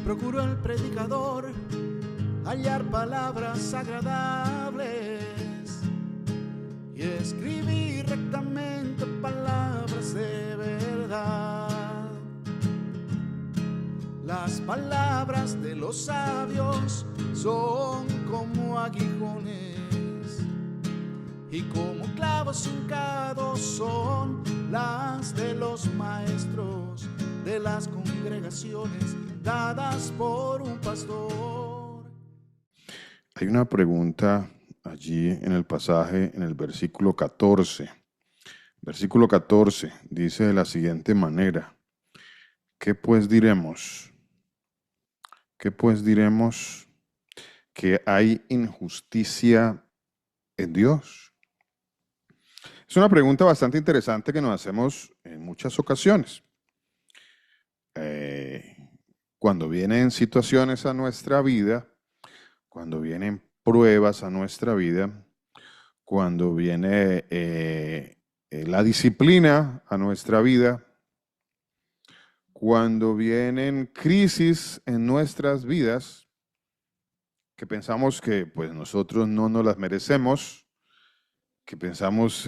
procuró el predicador hallar palabras agradables y escribir rectamente palabras de verdad. Las palabras de los sabios son como aguijones y como clavos hincados son las de los maestros de las congregaciones dadas por un pastor. Hay una pregunta allí en el pasaje, en el versículo 14. Versículo 14 dice de la siguiente manera: ¿qué pues diremos? ¿Qué pues diremos? ¿Que hay injusticia en Dios? Es una pregunta bastante interesante que nos hacemos en muchas ocasiones. Cuando vienen situaciones a nuestra vida, cuando vienen pruebas a nuestra vida, cuando viene la disciplina a nuestra vida, cuando vienen crisis en nuestras vidas, que pensamos que pues nosotros no nos las merecemos, que pensamos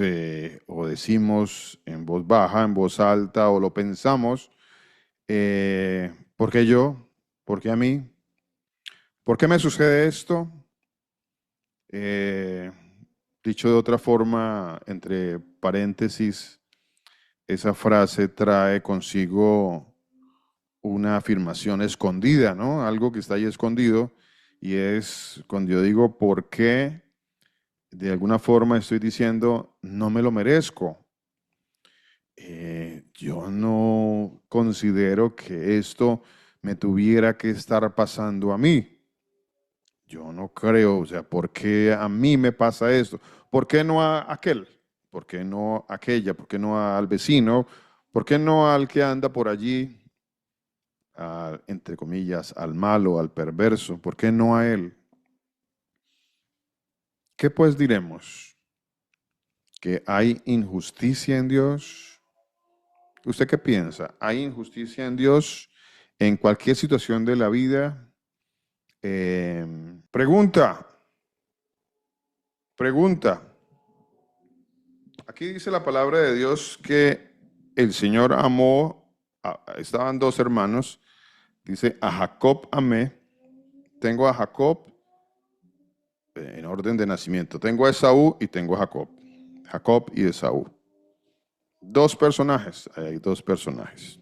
o decimos en voz baja, en voz alta, o lo pensamos, ¿por qué yo? ¿Por qué a mí? ¿Por qué me sucede esto? Dicho de otra forma, entre paréntesis, esa frase trae consigo una afirmación escondida, ¿no? Algo que está ahí escondido, y es cuando yo digo ¿por qué? De alguna forma estoy diciendo no me lo merezco. Yo no considero que esto me tuviera que estar pasando a mí. Yo no creo, o sea, ¿por qué a mí me pasa esto? ¿Por qué no a aquel? ¿Por qué no a aquella? ¿Por qué no al vecino? ¿Por qué no al que anda por allí, entre comillas, al malo, al perverso? ¿Por qué no a él? ¿Qué pues diremos? ¿Que hay injusticia en Dios? ¿Usted qué piensa? ¿Hay injusticia en Dios en cualquier situación de la vida? Pregunta. Aquí dice la palabra de Dios que el Señor amó, estaban dos hermanos, dice a Jacob amé. Tengo a Jacob en orden de nacimiento. Tengo a Esaú y tengo a Jacob. Jacob y Esaú. Dos personajes, hay dos personajes.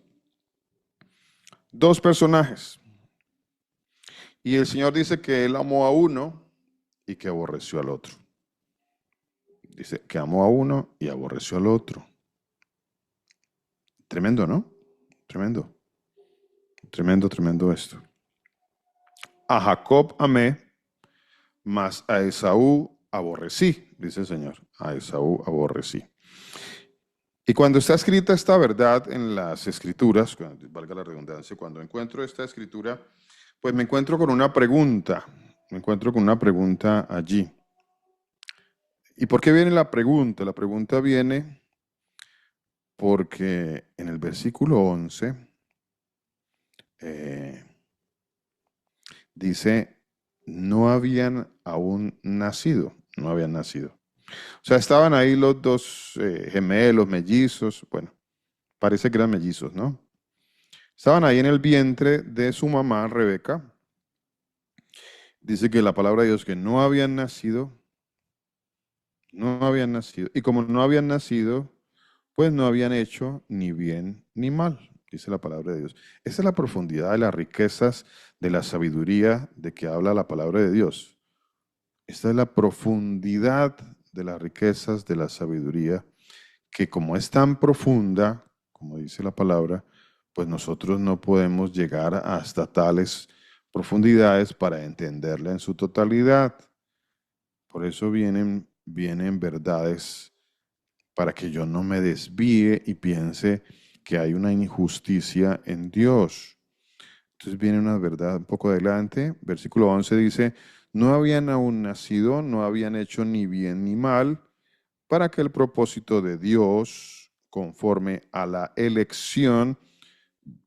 Dos personajes. Y el Señor dice que Él amó a uno y que aborreció al otro. Dice que amó a uno y aborreció al otro. Tremendo, ¿no? Tremendo. Tremendo esto. A Jacob amé, mas a Esaú aborrecí, dice el Señor. A Esaú aborrecí. Y cuando está escrita esta verdad en las Escrituras, valga la redundancia, cuando encuentro esta escritura, pues me encuentro con una pregunta. Me encuentro con una pregunta allí. ¿Y por qué viene la pregunta? La pregunta viene porque en el versículo 11 dice, no habían aún nacido, no habían nacido. O sea, estaban ahí los dos gemelos, mellizos, bueno, parece que eran mellizos, ¿no? Estaban ahí en el vientre de su mamá, Rebeca. Dice que la palabra de Dios que no habían nacido, y como no habían nacido, pues no habían hecho ni bien ni mal, dice la palabra de Dios. Esa es la profundidad de las riquezas de la sabiduría de que habla la palabra de Dios. Esta es la profundidad de las riquezas de la sabiduría, que como es tan profunda, como dice la palabra, pues nosotros no podemos llegar hasta tales profundidades para entenderla en su totalidad. Por eso vienen verdades para que yo no me desvíe y piense que hay una injusticia en Dios. Entonces viene una verdad un poco adelante. Versículo 11 dice, no habían aún nacido, no habían hecho ni bien ni mal, para que el propósito de Dios, conforme a la elección,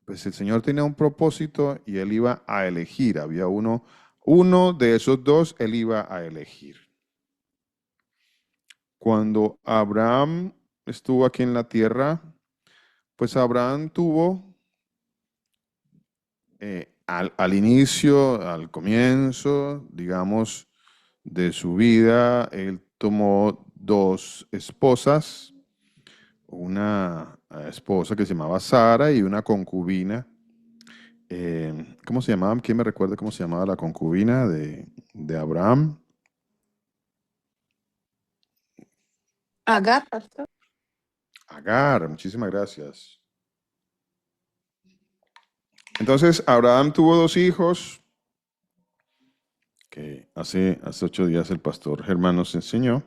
pues el Señor tenía un propósito y él iba a elegir. Había uno de esos dos, él iba a elegir. Cuando Abraham estuvo aquí en la tierra, pues Abraham tuvo al inicio, al comienzo, digamos, de su vida, él tomó dos esposas, una esposa que se llamaba Sara y una concubina. ¿Cómo se llamaba? ¿Quién me recuerda cómo se llamaba la concubina de Abraham? Agar, pastor. Agar, muchísimas gracias. Entonces, Abraham tuvo dos hijos, que hace 8 días el pastor Germán nos enseñó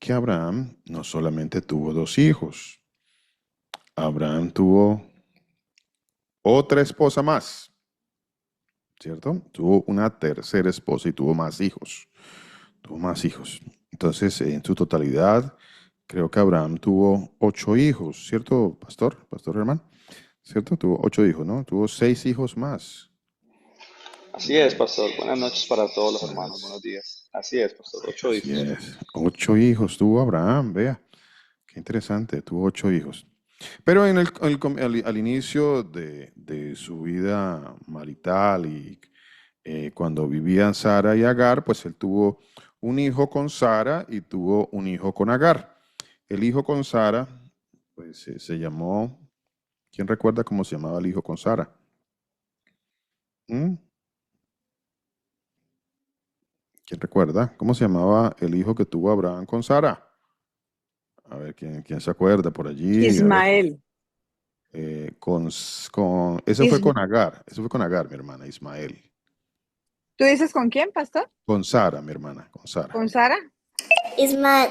que Abraham no solamente tuvo dos hijos, Abraham tuvo otra esposa más, ¿cierto? Tuvo una tercera esposa y tuvo más hijos. Tuvo más hijos. Entonces, en su totalidad, creo que Abraham tuvo 8 hijos, ¿cierto, pastor? Pastor Germán, ¿cierto? Tuvo 8 hijos, ¿no? Tuvo 6 hijos más. Así es, pastor. Buenas noches para todos los hermanos. Buenos días. Así es, pastor. Ocho Así hijos. es. 8 hijos tuvo Abraham, vea. Qué interesante, tuvo 8 hijos. Pero al inicio de su vida marital y cuando vivían Sara y Agar, pues él tuvo un hijo con Sara y tuvo un hijo con Agar. El hijo con Sara, pues se llamó, ¿quién recuerda cómo se llamaba el hijo con Sara? ¿Mm? ¿Quién recuerda cómo se llamaba el hijo que tuvo Abraham con Sara? A ver, ¿quién se acuerda por allí? A ver, Ismael. eso fue Is- con Agar, eso fue con Agar, mi hermana, Ismael. ¿Tú dices con quién, pastor? Con Sara, mi hermana, con Sara. ¿Con Sara? Ismael.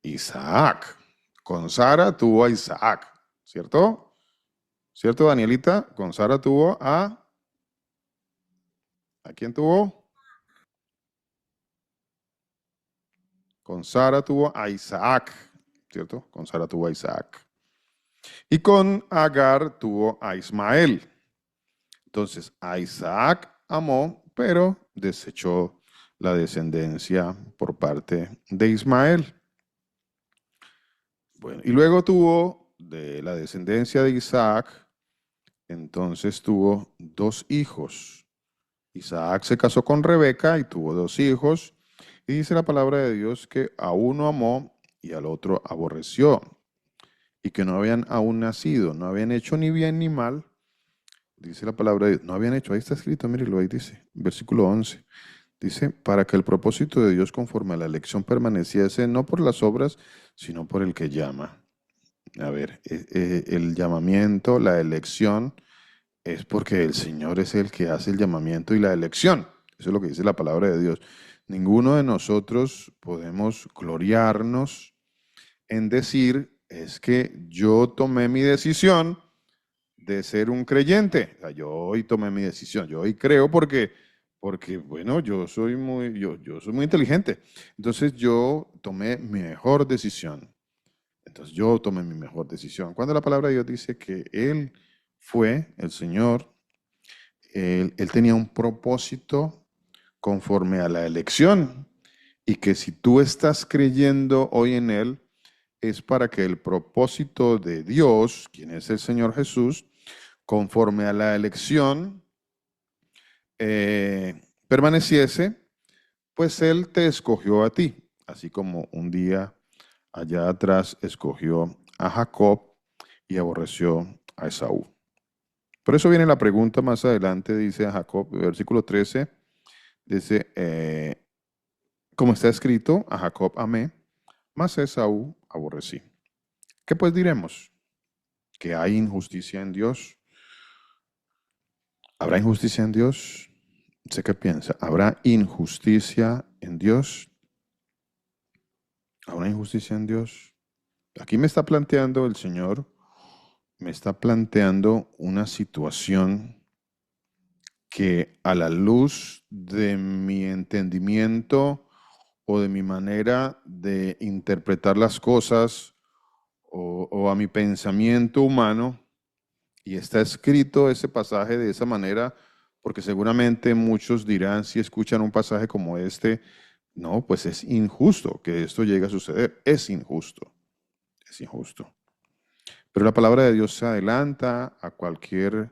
Isaac. Con Sara tuvo a Isaac, ¿cierto? ¿Cierto, Danielita? Con Sara tuvo a... ¿A quién tuvo? Con Sara tuvo a Isaac, ¿cierto? Con Sara tuvo a Isaac. Y con Agar tuvo a Ismael. Entonces, a Isaac amó, pero desechó la descendencia por parte de Ismael. Bueno, y luego tuvo de la descendencia de Isaac, entonces tuvo 2 hijos. Isaac se casó con Rebeca y tuvo 2 hijos. Y dice la palabra de Dios que a uno amó y al otro aborreció. Y que no habían aún nacido, no habían hecho ni bien ni mal. Dice la palabra de Dios, no habían hecho, ahí está escrito, mírelo, ahí dice, versículo 11. Dice, para que el propósito de Dios conforme a la elección permaneciese no por las obras, sino por el que llama. A ver, el llamamiento, la elección, es porque el Señor es el que hace el llamamiento y la elección. Eso es lo que dice la palabra de Dios. Ninguno de nosotros podemos gloriarnos en decir, es que yo tomé mi decisión de ser un creyente. O sea, yo hoy tomé mi decisión, yo hoy creo porque bueno, yo soy muy inteligente. Entonces yo tomé mi mejor decisión. Entonces yo tomé mi mejor decisión. Cuando la palabra de Dios dice que Él fue el Señor, él tenía un propósito conforme a la elección y que si tú estás creyendo hoy en Él, es para que el propósito de Dios, quien es el Señor Jesús, conforme a la elección, permaneciese, pues Él te escogió a ti, así como un día allá atrás escogió a Jacob y aborreció a Esaú. Por eso viene la pregunta más adelante, dice a Jacob, versículo 13, dice, como está escrito, a Jacob amé, mas a Esaú aborrecí. ¿Qué pues diremos? ¿Que hay injusticia en Dios? ¿Habrá injusticia en Dios? ¿Sé qué piensa? ¿Habrá injusticia en Dios? ¿Habrá injusticia en Dios? Aquí me está planteando el Señor, me está planteando una situación que a la luz de mi entendimiento o de mi manera de interpretar las cosas o a mi pensamiento humano, y está escrito ese pasaje de esa manera, porque seguramente muchos dirán, si escuchan un pasaje como este, no, pues es injusto que esto llegue a suceder, es injusto, es injusto. Pero la palabra de Dios se adelanta a cualquier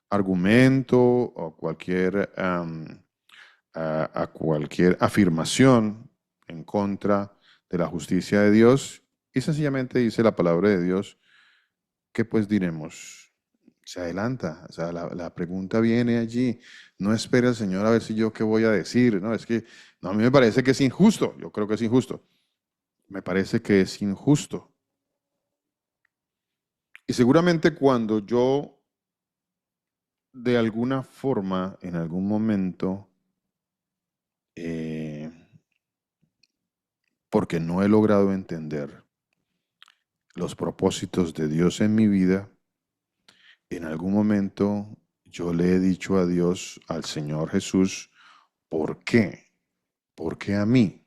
argumento o a cualquier afirmación en contra de la justicia de Dios, y sencillamente dice la palabra de Dios que pues diremos, se adelanta, o sea, la pregunta viene allí, no espera el Señor a ver si yo qué voy a decir, no, es que no, a mí me parece que es injusto, yo creo que es injusto, me parece que es injusto. Y seguramente cuando yo de alguna forma, en algún momento, eh, porque no he logrado entender los propósitos de Dios en mi vida, en algún momento yo le he dicho a Dios, al Señor Jesús, ¿por qué? ¿Por qué a mí?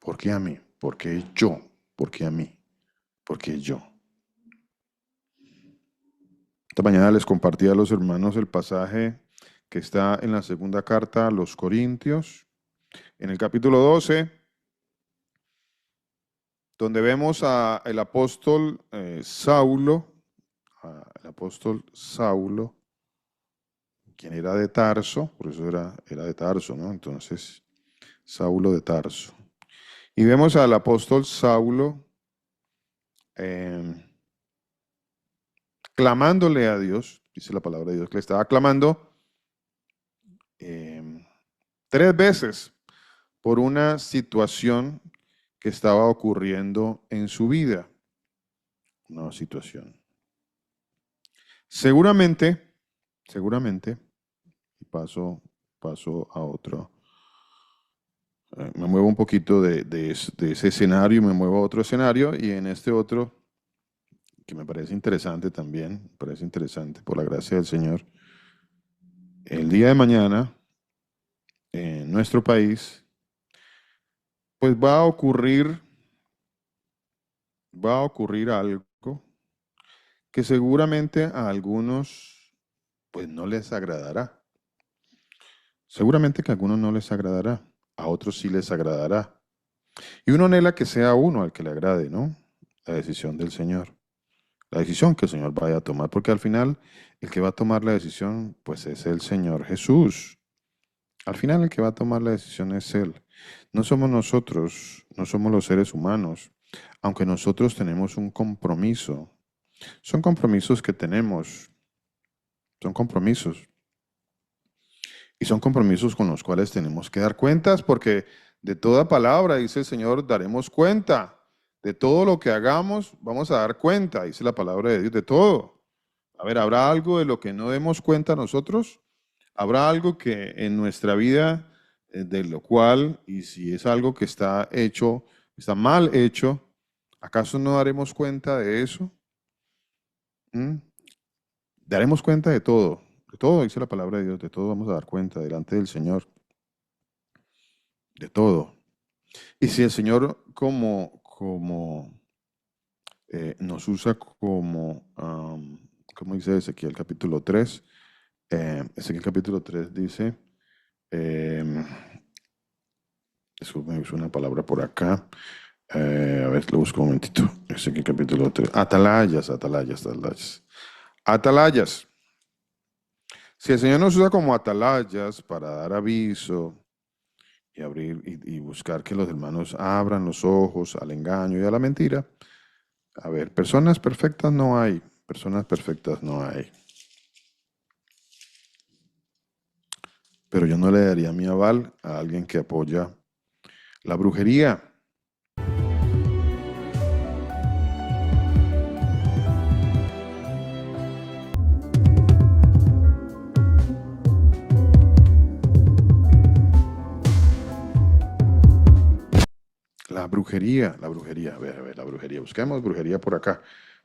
¿Por qué a mí? ¿Por qué yo? ¿Por qué a mí? ¿Por qué yo? Esta mañana les compartí a los hermanos el pasaje que está en la segunda carta a los Corintios, en el capítulo 12, donde vemos al apóstol Saulo, quien era de Tarso, por eso era de Tarso, ¿no? Entonces, Saulo de Tarso. Y vemos al apóstol Saulo clamándole a Dios, dice la palabra de Dios, que le estaba clamando 3 veces por una situación que estaba ocurriendo en su vida. Una situación. Seguramente, y paso a otro. Me muevo un poquito de ese escenario, me muevo a otro escenario, y en este otro, que me parece interesante también, me parece interesante por la gracia del Señor, el día de mañana, en nuestro país, pues va a ocurrir algo que seguramente a algunos pues no les agradará. Seguramente que a algunos no les agradará, a otros sí les agradará. Y uno anhela que sea uno al que le agrade, ¿no? La decisión del Señor. La decisión que el Señor vaya a tomar, porque al final el que va a tomar la decisión pues es el Señor Jesús. Al final el que va a tomar la decisión es Él. No somos nosotros, no somos los seres humanos, aunque nosotros tenemos un compromiso. Son compromisos que tenemos, son compromisos. Y son compromisos con los cuales tenemos que dar cuentas, porque de toda palabra, dice el Señor, daremos cuenta. De todo lo que hagamos, vamos a dar cuenta, dice la palabra de Dios, de todo. A ver, ¿habrá algo de lo que no demos cuenta nosotros? ¿Habrá algo que en nuestra vida, de lo cual, y si es algo que está hecho, está mal hecho, ¿acaso no daremos cuenta de eso? ¿Mm? Daremos cuenta de todo, dice la palabra de Dios, de todo vamos a dar cuenta delante del Señor, de todo. Y si el Señor nos usa como dice Ezequiel capítulo 3, Ezequiel capítulo 3 dice, eso me usa una palabra por acá, a ver, lo busco un momentito, Ezequiel capítulo 3, atalayas. Si el Señor nos usa como atalayas para dar aviso y abrir y buscar que los hermanos abran los ojos al engaño y a la mentira, a ver, personas perfectas no hay, pero yo no le daría mi aval a alguien que apoya la brujería. La brujería, a ver, la brujería. Busquemos brujería por acá.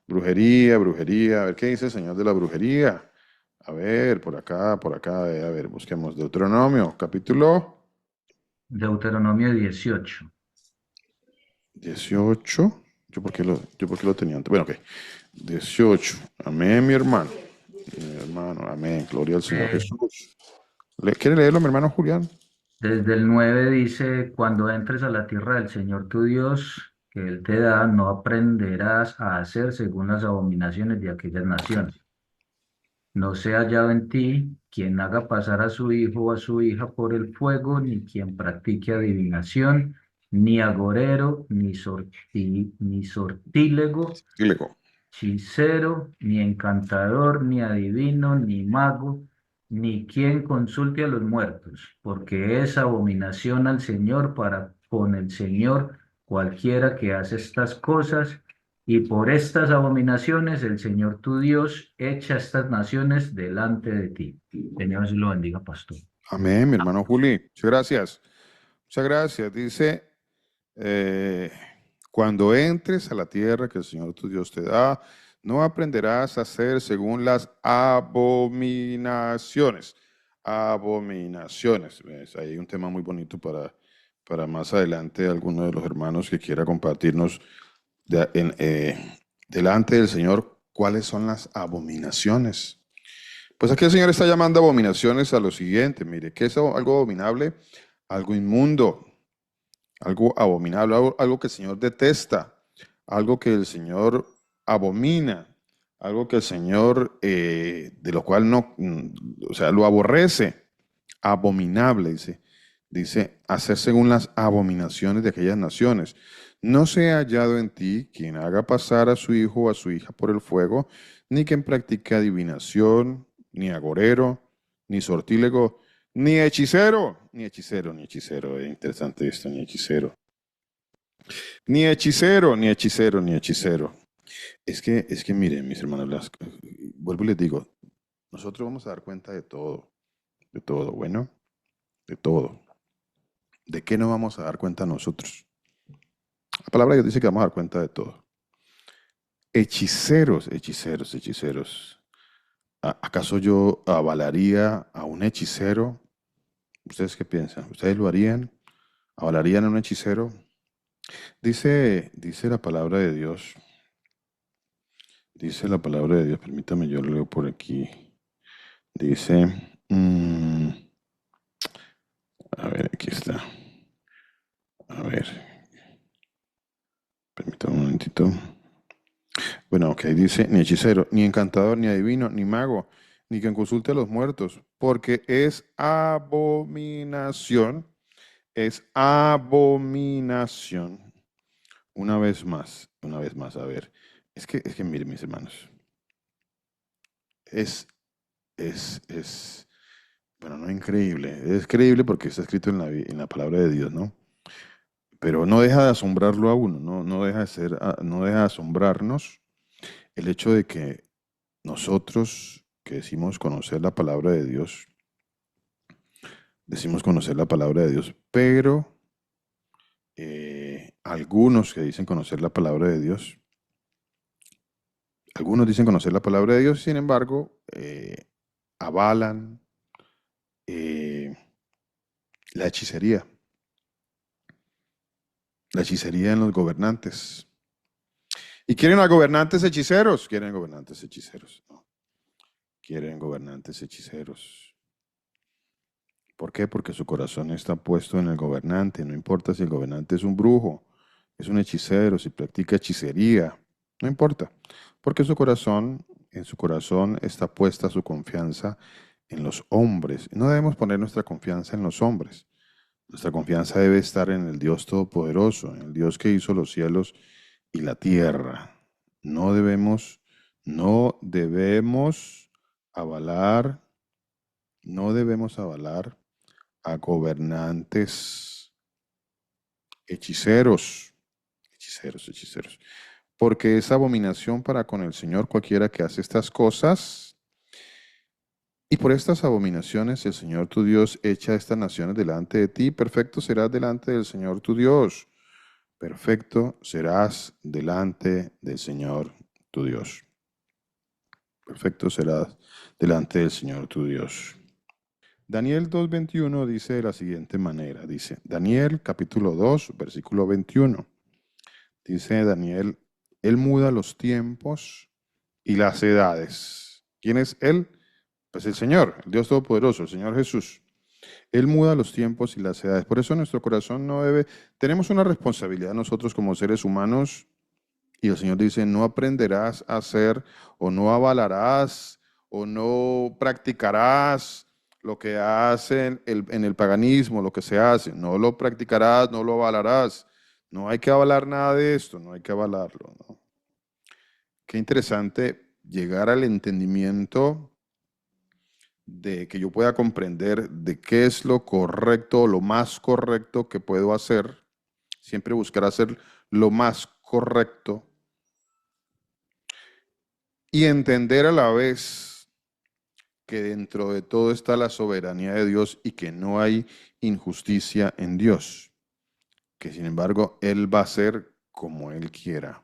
Brujería, a ver qué dice el Señor de la brujería. A ver, por acá, a ver, busquemos Deuteronomio, Deuteronomio 18. 18. Yo porque lo tenía antes. Bueno, ok. 18. Amén, mi hermano. Mi hermano, amén. Gloria al Señor Eh, Jesús. ¿Quiere leerlo, mi hermano Julián? Desde el 9 dice, cuando entres a la tierra del Señor tu Dios, que Él te da, no aprenderás a hacer según las abominaciones de aquellas naciones. No sea hallado en ti quien haga pasar a su hijo o a su hija por el fuego, ni quien practique adivinación, ni agorero, ni sortílego, Dile, go. hechicero, ni encantador, ni adivino, ni mago, ni quien consulte a los muertos, porque es abominación al Señor para con el Señor cualquiera que hace estas cosas, y por estas abominaciones el Señor tu Dios echa estas naciones delante de ti. Señor, si lo bendiga, pastor. Amén, mi hermano Juli. Muchas gracias. Muchas gracias. Dice, eh, cuando entres a la tierra que el Señor tu Dios te da, no aprenderás a hacer según las abominaciones. Abominaciones. ¿Ves? Ahí hay un tema muy bonito para más adelante alguno de los hermanos que quiera compartirnos delante del Señor cuáles son las abominaciones. Pues aquí el Señor está llamando abominaciones a lo siguiente. Mire, ¿qué es algo abominable? Algo inmundo, algo abominable, algo que el Señor detesta, algo que el Señor abomina, algo que el Señor, de lo cual no, o sea, lo aborrece, abominable, dice, hacer según las abominaciones de aquellas naciones. No sea hallado en ti quien haga pasar a su hijo o a su hija por el fuego, ni quien practique adivinación, ni agorero, ni sortílego, ni hechicero, es interesante esto, ni hechicero. Ni hechicero, ni hechicero, ni hechicero. Es que miren, mis hermanos, vuelvo y les digo, nosotros vamos a dar cuenta de todo, bueno, de todo. ¿De qué no vamos a dar cuenta nosotros? La palabra de Dios dice que vamos a dar cuenta de todo. Hechiceros, hechiceros, hechiceros. ¿Acaso yo avalaría a un hechicero? ¿Ustedes qué piensan? ¿Ustedes lo harían? ¿Avalarían a un hechicero? Dice la palabra de Dios. Dice la palabra de Dios. Permítame, yo lo leo por aquí. Dice, a ver, aquí está. A ver, permítame un momentito. Bueno, ok, dice, ni hechicero, ni encantador, ni adivino, ni mago, ni quien consulte a los muertos, porque es abominación, Una vez más, a ver. Es que miren, mis hermanos, es, bueno, no increíble, es creíble porque está escrito en la palabra de Dios, ¿no? Pero no deja de asombrarlo a uno, no deja de no deja de asombrarnos el hecho de que nosotros que decimos conocer la palabra de Dios, decimos conocer la palabra de Dios, pero algunos que dicen conocer la palabra de Dios, algunos dicen conocer la palabra de Dios, sin embargo, avalan eh, la hechicería, la hechicería en los gobernantes. Y quieren a gobernantes hechiceros, ¿no? Quieren gobernantes hechiceros. ¿Por qué? Porque su corazón está puesto en el gobernante. No importa si el gobernante es un brujo, es un hechicero, si practica hechicería. No importa. Porque en su corazón está puesta su confianza en los hombres. No debemos poner nuestra confianza en los hombres. Nuestra confianza debe estar en el Dios Todopoderoso, en el Dios que hizo los cielos y la tierra. No debemos avalar, no debemos avalar a gobernantes hechiceros, hechiceros. Porque es abominación para con el Señor cualquiera que hace estas cosas. Y por estas abominaciones el Señor tu Dios echa estas naciones delante de ti. Perfecto serás delante del Señor tu Dios. Perfecto serás delante del Señor tu Dios. Perfecto serás delante del Señor tu Dios. Daniel 2:21 dice de la siguiente manera, dice, Daniel capítulo 2, versículo 21, Dice Daniel, Él muda los tiempos y las edades. ¿Quién es Él? Pues el Señor, el Dios Todopoderoso, el Señor Jesús. Él muda los tiempos y las edades. Por eso nuestro corazón no debe... Tenemos una responsabilidad nosotros como seres humanos y el Señor dice, no aprenderás a hacer o no avalarás o no practicarás lo que hacen en el paganismo, lo que se hace. No lo practicarás, no lo avalarás. No hay que avalar nada de esto, no hay que avalarlo, ¿no? Qué interesante llegar al entendimiento de que yo pueda comprender de qué es lo correcto, lo más correcto que puedo hacer. Siempre buscar hacer lo más correcto y entender a la vez que dentro de todo está la soberanía de Dios y que no hay injusticia en Dios, que sin embargo Él va a hacer como Él quiera.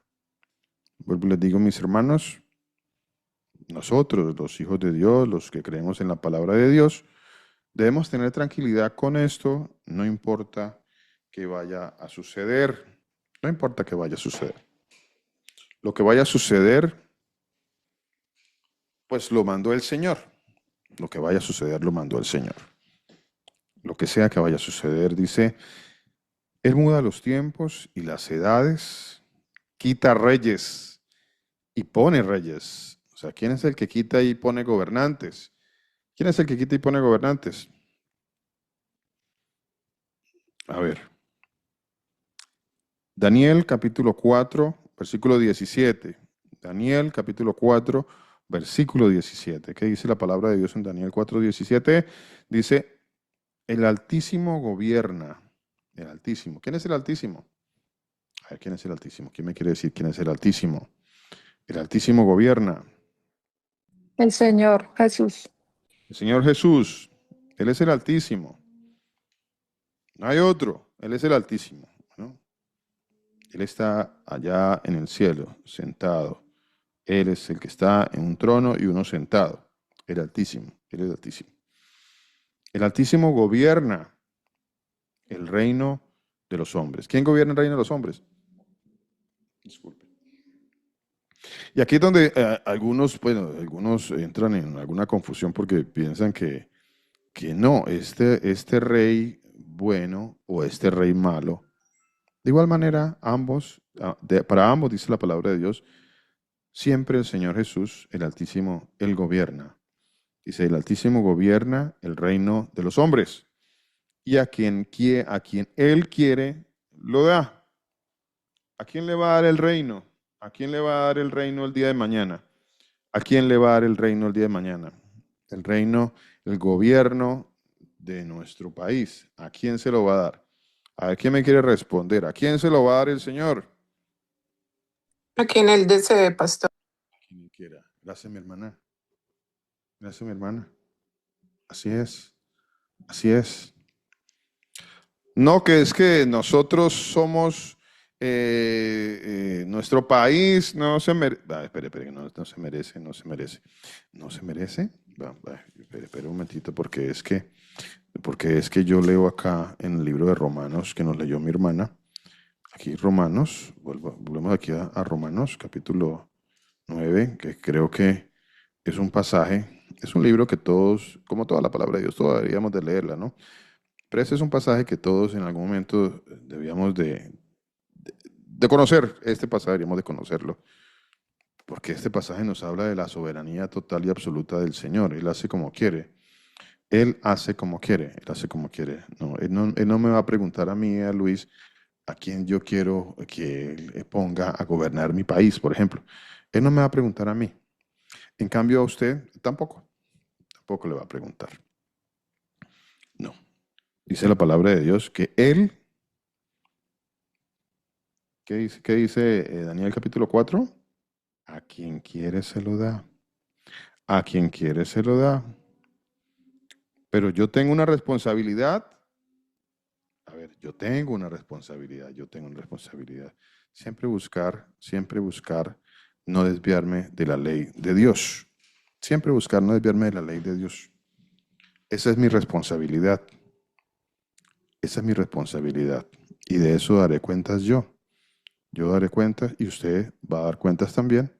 Vuelvo y les digo, mis hermanos, nosotros, los hijos de Dios, los que creemos en la palabra de Dios, debemos tener tranquilidad con esto, no importa que vaya a suceder, no importa que vaya a suceder. Lo que vaya a suceder, pues lo mandó el Señor. Lo que vaya a suceder, lo mandó el Señor. Lo que sea que vaya a suceder, dice, Él muda los tiempos y las edades, quita reyes y pone reyes. O sea, ¿quién es el que quita y pone gobernantes? ¿Quién es el que quita y pone gobernantes? A ver. Daniel capítulo 4, versículo 17. Daniel capítulo 4, versículo 17. ¿Qué dice la palabra de Dios en Daniel 4, 17? Dice, el Altísimo gobierna. El Altísimo. ¿Quién es el Altísimo? A ver, ¿quién es el Altísimo? ¿Quién me quiere decir quién es el Altísimo? El Altísimo gobierna. El Señor Jesús. El Señor Jesús. Él es el Altísimo. No hay otro. Él es el Altísimo, ¿no? Él está allá en el cielo, sentado. Él es el que está en un trono y uno sentado. El Altísimo. Él es el Altísimo. El Altísimo gobierna el reino de los hombres. ¿Quién gobierna el reino de los hombres? Disculpe. Y aquí es donde algunos entran en alguna confusión porque piensan que no, este rey bueno o este rey malo. De igual manera, para ambos, dice la palabra de Dios, siempre el Señor Jesús, el Altísimo, Él gobierna. Dice, el Altísimo gobierna el reino de los hombres. Y a quien Él quiere, lo da. ¿A quién le va a dar el reino? ¿A quién le va a dar el reino el día de mañana? ¿A quién le va a dar el reino el día de mañana? El reino, el gobierno de nuestro país. ¿A quién se lo va a dar? A ver, ¿quién me quiere responder? ¿A quién se lo va a dar el Señor? A quien él desee, pastor. A quien quiera. Gracias, mi hermana. Gracias, mi hermana. Así es. Así es. No, que es que nosotros somos nuestro país no se merece. Espere, no se merece, no se merece. ¿No se merece? Espere un momentito, porque es que yo leo acá en el libro de Romanos que nos leyó mi hermana. Aquí Romanos, volvemos aquí a Romanos, capítulo 9, que creo que es un pasaje, es un libro que todos, como toda la palabra de Dios, todos deberíamos de leerla, ¿no? Pero ese es un pasaje que todos en algún momento debíamos de conocer. Este pasaje deberíamos de conocerlo, porque este pasaje nos habla de la soberanía total y absoluta del Señor. Él hace como quiere. Él hace como quiere. Él hace como quiere. No, él no me va a preguntar a mí, a Luis, a quién yo quiero que él ponga a gobernar mi país, por ejemplo. Él no me va a preguntar a mí. En cambio, a usted tampoco le va a preguntar. No. Dice la palabra de Dios que Él, ¿qué dice Daniel capítulo 4? A quien quiere se lo da. A quien quiere se lo da. Pero yo tengo una responsabilidad. A ver, yo tengo una responsabilidad. Siempre buscar no desviarme de la ley de Dios. Siempre buscar no desviarme de la ley de Dios. Esa es mi responsabilidad. Esa es mi responsabilidad. Y de eso daré cuentas yo. yo daré cuentas y usted va a dar cuentas también.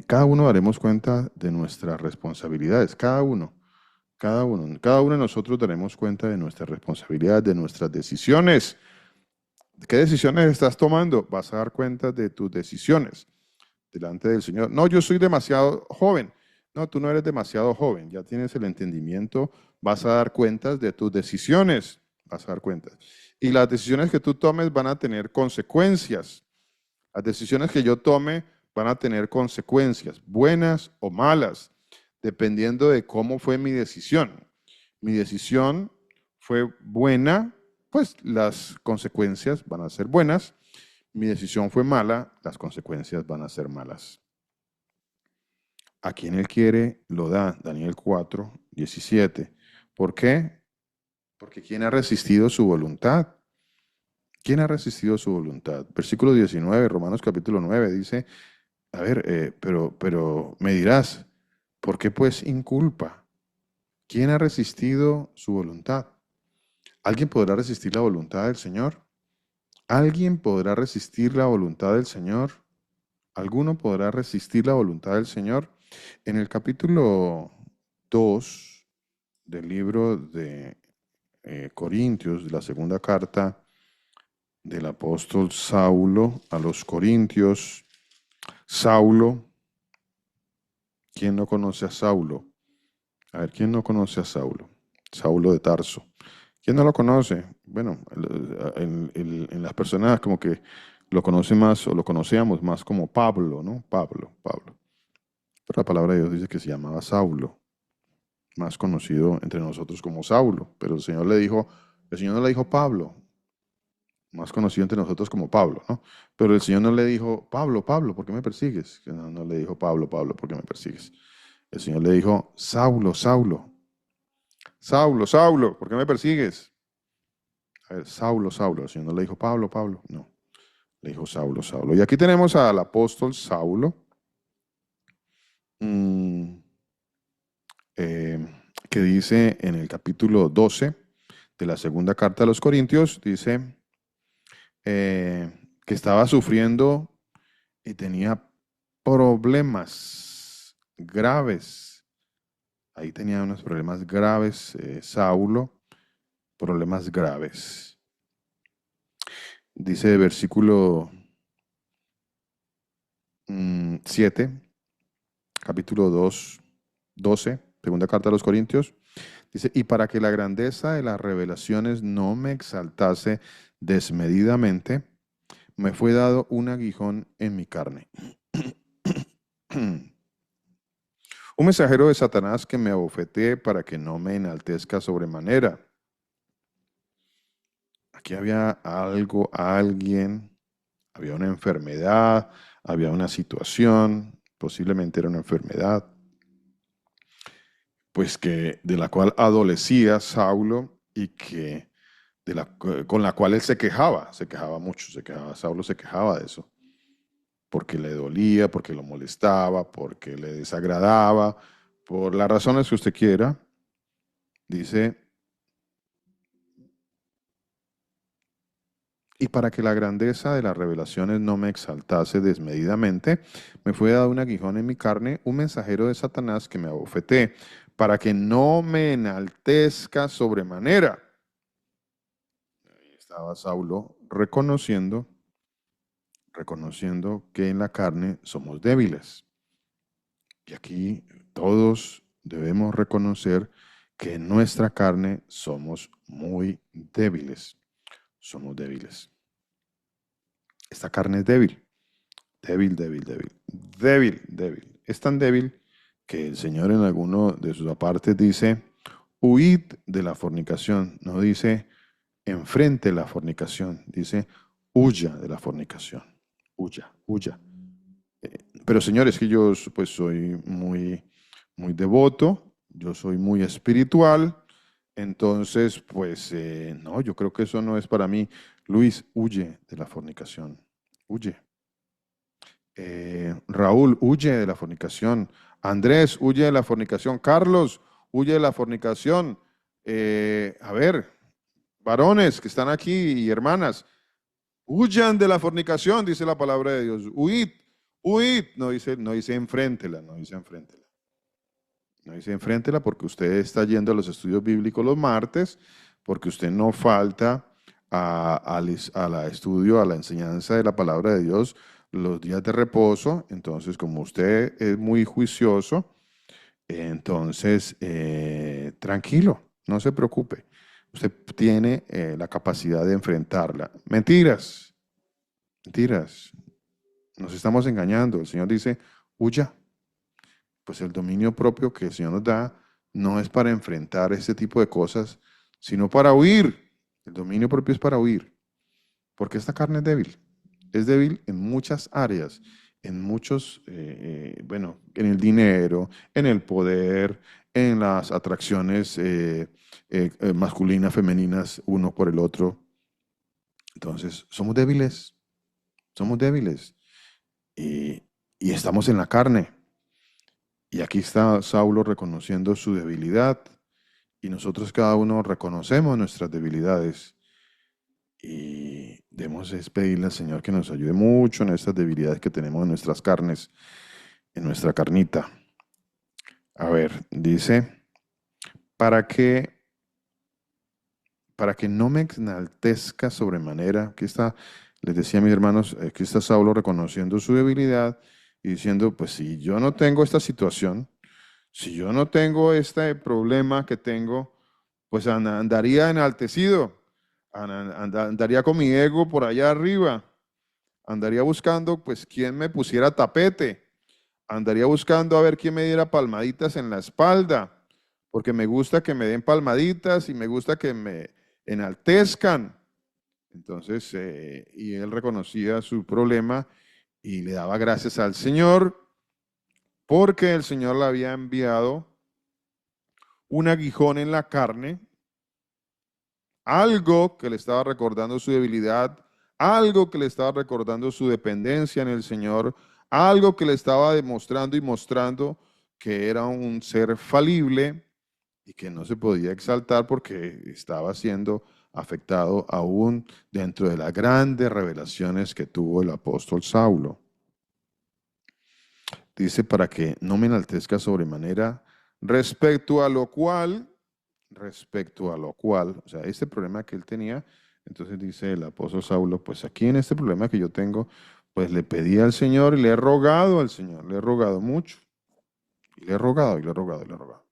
Cada uno daremos cuenta de nuestras responsabilidades, cada uno de nosotros daremos cuenta de nuestras responsabilidades, de nuestras decisiones. ¿Qué decisiones estás tomando? Vas a dar cuenta de tus decisiones delante del Señor. No, yo soy demasiado joven. No, tú no eres demasiado joven, ya tienes el entendimiento, vas a dar cuentas de tus decisiones, vas a dar cuentas. Y las decisiones que tú tomes van a tener consecuencias. Las decisiones que yo tome van a tener consecuencias, buenas o malas, dependiendo de cómo fue mi decisión. Mi decisión fue buena, pues las consecuencias van a ser buenas. Mi decisión fue mala, las consecuencias van a ser malas. A quien Él quiere, lo da. Daniel 4, 17. ¿Por qué? Porque ¿quién ha resistido su voluntad? ¿Quién ha resistido su voluntad? Versículo 19, Romanos capítulo 9, dice, a ver, pero me dirás, ¿por qué pues inculpa? ¿Quién ha resistido su voluntad? ¿Alguien podrá resistir la voluntad del Señor? ¿Alguien podrá resistir la voluntad del Señor? ¿Alguno podrá resistir la voluntad del Señor? En el capítulo 2 del libro de Corintios, de la segunda carta del apóstol Saulo a los Corintios. Saulo, ¿quién no conoce a Saulo? A ver, ¿quién no conoce a Saulo? Saulo de Tarso. ¿Quién no lo conoce? Bueno, en las personas como que lo conocen más o lo conocíamos más como Pablo, ¿no? Pablo. Pero la palabra de Dios dice que se llamaba Saulo, más conocido entre nosotros como Saulo. Pero el Señor no le dijo Pablo, más conocido entre nosotros como Pablo, ¿no? Pero el Señor no le dijo, Pablo, ¿por qué me persigues? No le dijo, Pablo, ¿por qué me persigues? El Señor le dijo, Saulo, ¿por qué me persigues? A ver, Saulo. El Señor no le dijo, Pablo, no. Le dijo, Saulo. Y aquí tenemos al apóstol Saulo, que dice en el capítulo 12 de la segunda carta a los Corintios, dice que estaba sufriendo y tenía problemas graves. Ahí tenía unos problemas graves, Saulo, problemas graves. Dice versículo 7, capítulo 2, 12, segunda carta a los Corintios, dice, y para que la grandeza de las revelaciones no me exaltase desmedidamente, me fue dado un aguijón en mi carne. Un mensajero de Satanás que me abofeté para que no me enaltezca sobremanera. Aquí había algo, alguien, había una enfermedad, había una situación, posiblemente era una enfermedad, pues que de la cual adolecía Saulo y que con la cual él se quejaba mucho, Saulo se quejaba de eso, porque le dolía, porque lo molestaba, porque le desagradaba, por las razones que usted quiera. Dice, y para que la grandeza de las revelaciones no me exaltase desmedidamente, me fue dado un aguijón en mi carne, un mensajero de Satanás que me abofeté, para que no me enaltezca sobremanera. Ahí estaba Saulo reconociendo que en la carne somos débiles. Y aquí todos debemos reconocer que en nuestra carne somos muy débiles. Somos débiles. Esta carne es débil. Débil. Es tan débil que el Señor en alguno de sus apartes dice, huid de la fornicación. No dice, enfrente la fornicación. Dice, huya de la fornicación. Huya. Pero señores, que yo pues soy muy devoto, yo soy muy espiritual, entonces pues no, yo creo que eso no es para mí. Luis, huye de la fornicación, huye. Raúl, huye de la fornicación. Andrés, huye de la fornicación. Carlos, huye de la fornicación. A ver, varones que están aquí y hermanas, Huyan de la fornicación, dice la palabra de Dios. Huid, huid. No dice enfréntela, no dice enfréntela. No dice enfréntela porque usted está yendo a los estudios bíblicos los martes, porque usted no falta a la estudio, a la enseñanza de la palabra de Dios los días de reposo. Entonces, como usted es muy juicioso, entonces tranquilo, no se preocupe. Usted tiene la capacidad de enfrentarla. Mentiras, mentiras. Nos estamos engañando. El Señor dice, huya. Pues el dominio propio que el Señor nos da no es para enfrentar este tipo de cosas, sino para huir. El dominio propio es para huir, porque esta carne es débil. Es débil en muchas áreas, en muchos, bueno, en el dinero, en el poder, en las atracciones masculinas, femeninas, uno por el otro. Entonces, somos débiles y estamos en la carne. Y aquí está Saulo reconociendo su debilidad y nosotros cada uno reconocemos nuestras debilidades y debemos pedirle al Señor que nos ayude mucho en estas debilidades que tenemos en nuestras carnes, en nuestra carnita. A ver, dice, para que no me enaltezca sobremanera, aquí está, les decía a mis hermanos, aquí está Saulo reconociendo su debilidad y diciendo, pues si yo no tengo esta situación, si yo no tengo este problema que tengo, pues andaría enaltecido, andaría con mi ego por allá arriba, andaría buscando pues quién me pusiera tapete, andaría buscando a ver quién me diera palmaditas en la espalda, porque me gusta que me den palmaditas y me gusta que me enaltezcan. Entonces, y él reconocía su problema y le daba gracias al Señor porque el Señor le había enviado un aguijón en la carne, algo que le estaba recordando su debilidad, algo que le estaba recordando su dependencia en el Señor, algo que le estaba demostrando y mostrando que era un ser falible y que no se podía exaltar porque estaba siendo afectado aún dentro de las grandes revelaciones que tuvo el apóstol Saulo. Dice, para que no me enaltezca sobremanera, respecto a lo cual, o sea, este problema que él tenía, entonces dice el apóstol Saulo, pues aquí en este problema que yo tengo, pues le pedí al Señor y le he rogado al Señor, le he rogado mucho, y le he rogado, y le he rogado, y le he rogado.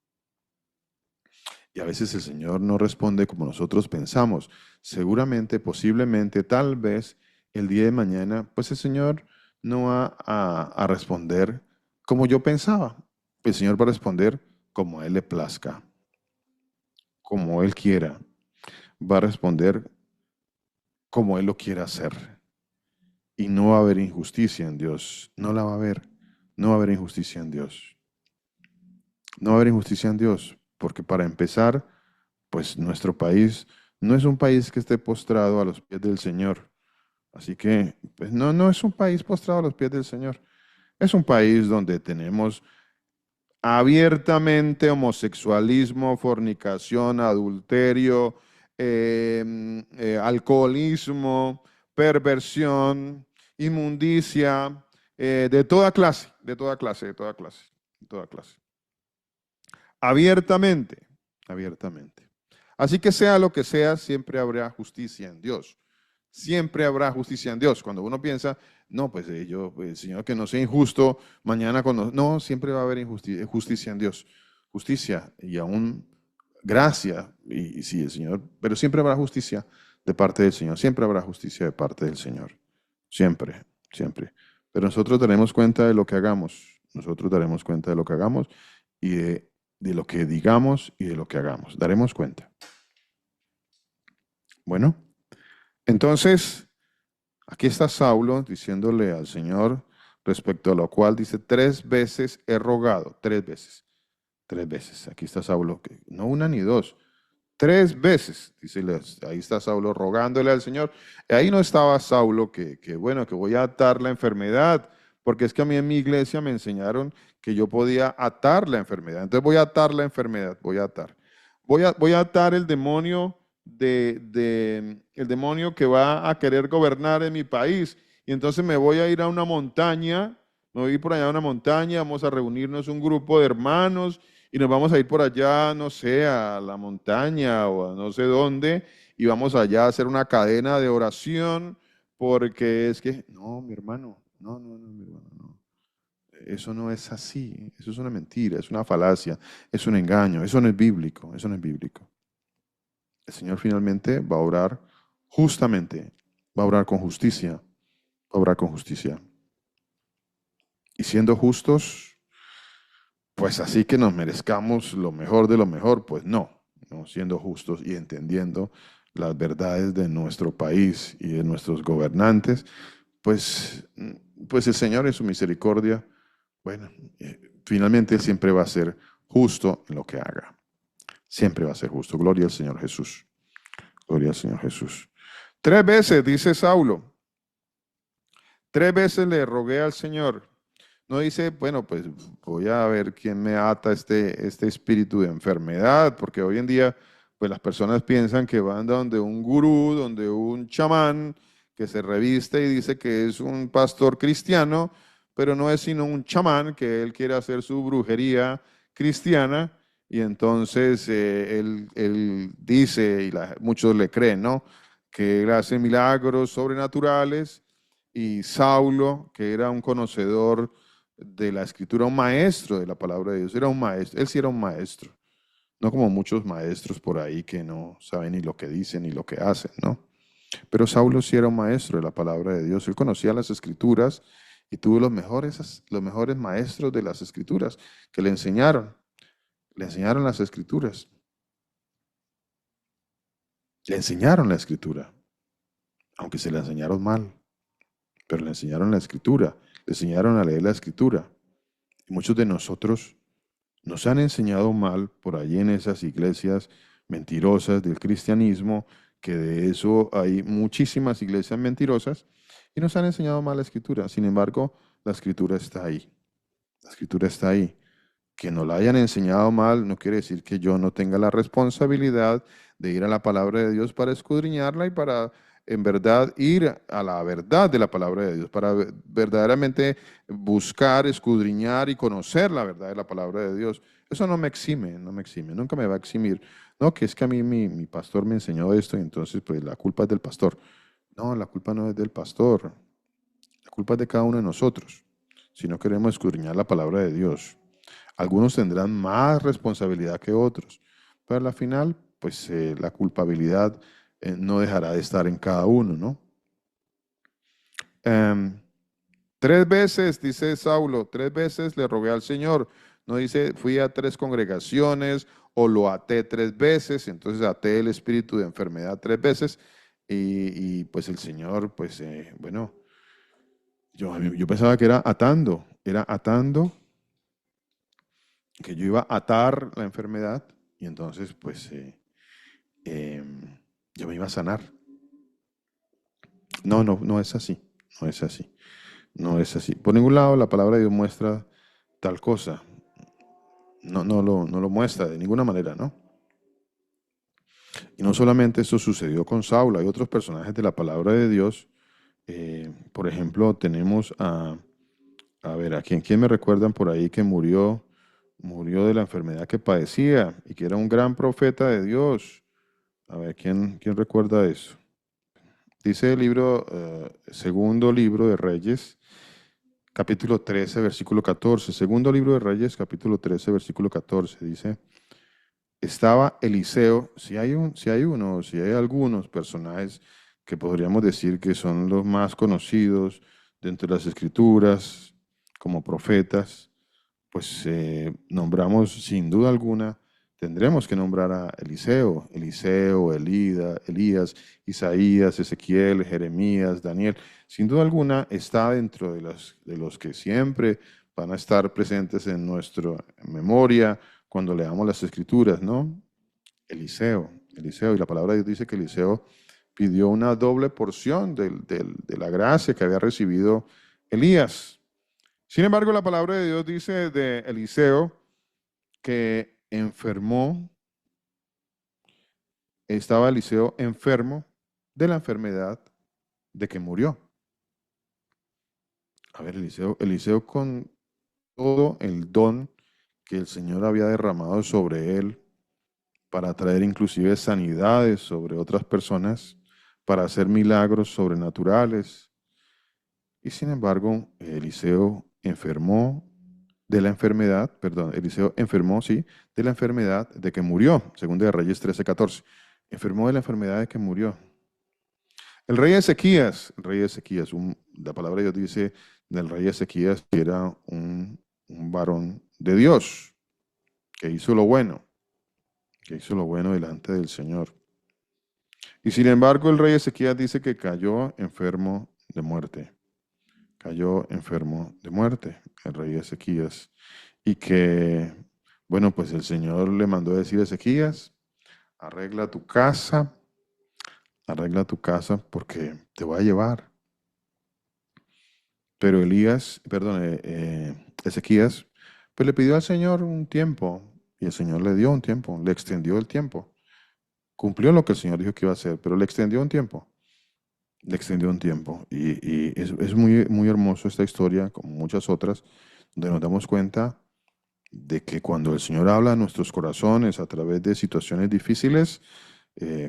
Y a veces el Señor no responde como nosotros pensamos. Seguramente, posiblemente, tal vez, el día de mañana, pues el Señor no va a responder como yo pensaba. El Señor va a responder como a Él le plazca, como Él quiera. Va a responder como Él lo quiera hacer. Y no va a haber injusticia en Dios. No la va a haber. No va a haber injusticia en Dios. No va a haber injusticia en Dios. Porque para empezar, pues nuestro país no es un país que esté postrado a los pies del Señor. Así que, pues no es un país postrado a los pies del Señor. Es un país donde tenemos abiertamente homosexualismo, fornicación, adulterio, alcoholismo, perversión, inmundicia, de toda clase, de toda clase, de toda clase, de toda clase. Abiertamente, abiertamente. Así que sea lo que sea, siempre habrá justicia en Dios. Siempre habrá justicia en Dios. Cuando uno piensa, no, pues el Señor que no sea injusto, mañana cuando... No, siempre va a haber justicia en Dios. Justicia y aún gracia, y sí, el Señor, pero siempre habrá justicia de parte del Señor. Siempre habrá justicia de parte del Señor. Siempre, siempre. Pero nosotros daremos cuenta de lo que hagamos. Nosotros daremos cuenta de lo que hagamos y de lo que digamos y de lo que hagamos. Daremos cuenta. Bueno, entonces, aquí está Saulo diciéndole al Señor respecto a lo cual dice, 3 veces he rogado, 3 veces, 3 veces. Aquí está Saulo, no una ni dos, 3 veces, dice, ahí está Saulo rogándole al Señor. Y ahí no estaba Saulo que bueno, que voy a atar la enfermedad, porque es que a mí en mi iglesia me enseñaron que yo podía atar la enfermedad. Entonces voy a atar la enfermedad, voy a atar. Voy a atar el demonio el demonio que va a querer gobernar en mi país. Y entonces me voy a ir a una montaña, me voy a ir por allá a una montaña, vamos a reunirnos un grupo de hermanos y nos vamos a ir por allá, no sé, a la montaña o a no sé dónde, y vamos allá a hacer una cadena de oración, porque es que, no, mi hermano, no, mi hermano, no. Eso no es así, eso es una mentira, es una falacia, es un engaño, eso no es bíblico, eso no es bíblico. El Señor finalmente va a obrar justamente, va a obrar con justicia, va a obrar con justicia. Y siendo justos, pues así que nos merezcamos lo mejor de lo mejor, pues no, no siendo justos y entendiendo las verdades de nuestro país y de nuestros gobernantes, pues, pues el Señor en su misericordia, bueno, finalmente Él siempre va a ser justo en lo que haga. Siempre va a ser justo. Gloria al Señor Jesús. Gloria al Señor Jesús. 3 veces, dice Saulo. 3 veces le rogué al Señor. No dice, bueno, pues voy a ver quién me ata este espíritu de enfermedad, porque hoy en día, pues las personas piensan que van donde un gurú, donde un chamán, que se reviste y dice que es un pastor cristiano, pero no es sino un chamán, que él quiere hacer su brujería cristiana, y entonces él dice, y muchos le creen, ¿no? Que él hace milagros sobrenaturales, y Saulo, que era un conocedor de la escritura, un maestro de la palabra de Dios, era un maestro, él sí era un maestro, no como muchos maestros por ahí que no saben ni lo que dicen ni lo que hacen, ¿no? Pero Saulo sí era un maestro de la palabra de Dios, él conocía las escrituras y tuvo los mejores maestros de las escrituras que le enseñaron las escrituras, le enseñaron la escritura, aunque se la enseñaron mal, pero le enseñaron la escritura, le enseñaron a leer la escritura. Y muchos de nosotros nos han enseñado mal por allí en esas iglesias mentirosas del cristianismo, que de eso hay muchísimas iglesias mentirosas, y nos han enseñado mal la escritura. Sin embargo, la escritura está ahí. La escritura está ahí. Que nos la hayan enseñado mal no quiere decir que yo no tenga la responsabilidad de ir a la palabra de Dios para escudriñarla y para en verdad ir a la verdad de la palabra de Dios, para verdaderamente buscar, escudriñar y conocer la verdad de la palabra de Dios. Eso no me exime, nunca me va a eximir. No, que es que a mí mi pastor me enseñó esto y entonces pues la culpa es del pastor. No, la culpa no es del pastor, la culpa es de cada uno de nosotros, si no queremos escudriñar la palabra de Dios. Algunos tendrán más responsabilidad que otros, pero al final, pues la culpabilidad no dejará de estar en cada uno, ¿no? 3 veces, dice Saulo, 3 veces le rogué al Señor. No dice, fui a 3 congregaciones o lo até 3 veces, entonces até el espíritu de enfermedad 3 veces y pues el Señor, pues bueno, yo pensaba que era atando, que yo iba a atar la enfermedad y entonces pues yo me iba a sanar. No es así, no es así, no es así. Por ningún lado la palabra de Dios muestra tal cosa, no lo muestra de ninguna manera, ¿no? Y no solamente esto sucedió con Saulo, hay otros personajes de la palabra de Dios. Por ejemplo, tenemos a ver, ¿quién me recuerdan por ahí que murió de la enfermedad que padecía y que era un gran profeta de Dios? A ver, ¿quién recuerda eso? Dice el libro, segundo libro de Reyes, capítulo 13, versículo 14. Segundo libro de Reyes, capítulo 13, versículo 14. Dice, estaba Eliseo, si hay algunos personajes que podríamos decir que son los más conocidos dentro de las escrituras como profetas, pues nombramos sin duda alguna, tendremos que nombrar a Eliseo, Elías, Isaías, Ezequiel, Jeremías, Daniel. Sin duda alguna está dentro de los que siempre van a estar presentes en nuestra memoria cuando leamos las escrituras, ¿no? Eliseo, y la palabra de Dios dice que Eliseo pidió una doble porción de la gracia que había recibido Elías. Sin embargo, la palabra de Dios dice de Eliseo que enfermó estaba Eliseo enfermo de la enfermedad de que murió. A ver, Eliseo con todo el don que el Señor había derramado sobre él para traer inclusive sanidades sobre otras personas, para hacer milagros sobrenaturales. Y sin embargo, Eliseo enfermó de la enfermedad, perdón, Eliseo enfermó, sí, de la enfermedad de que murió, según de Reyes 13:14. Enfermó de la enfermedad de que murió. El rey Ezequías, la palabra de Dios dice del rey Ezequías que era un varón de Dios, que hizo lo bueno, delante del Señor. Y sin embargo, el rey Ezequías dice que cayó enfermo de muerte. Cayó enfermo de muerte, el rey Ezequías. Y que, bueno, pues el Señor le mandó a decir a Ezequías, arregla tu casa porque te voy a llevar. Pero Ezequías, pues le pidió al Señor un tiempo y el Señor le dio un tiempo, le extendió el tiempo. Cumplió lo que el Señor dijo que iba a hacer, pero le extendió un tiempo. Le extendió un tiempo. Y es muy, muy hermoso esta historia, como muchas otras, donde nos damos cuenta de que cuando el Señor habla a nuestros corazones a través de situaciones difíciles,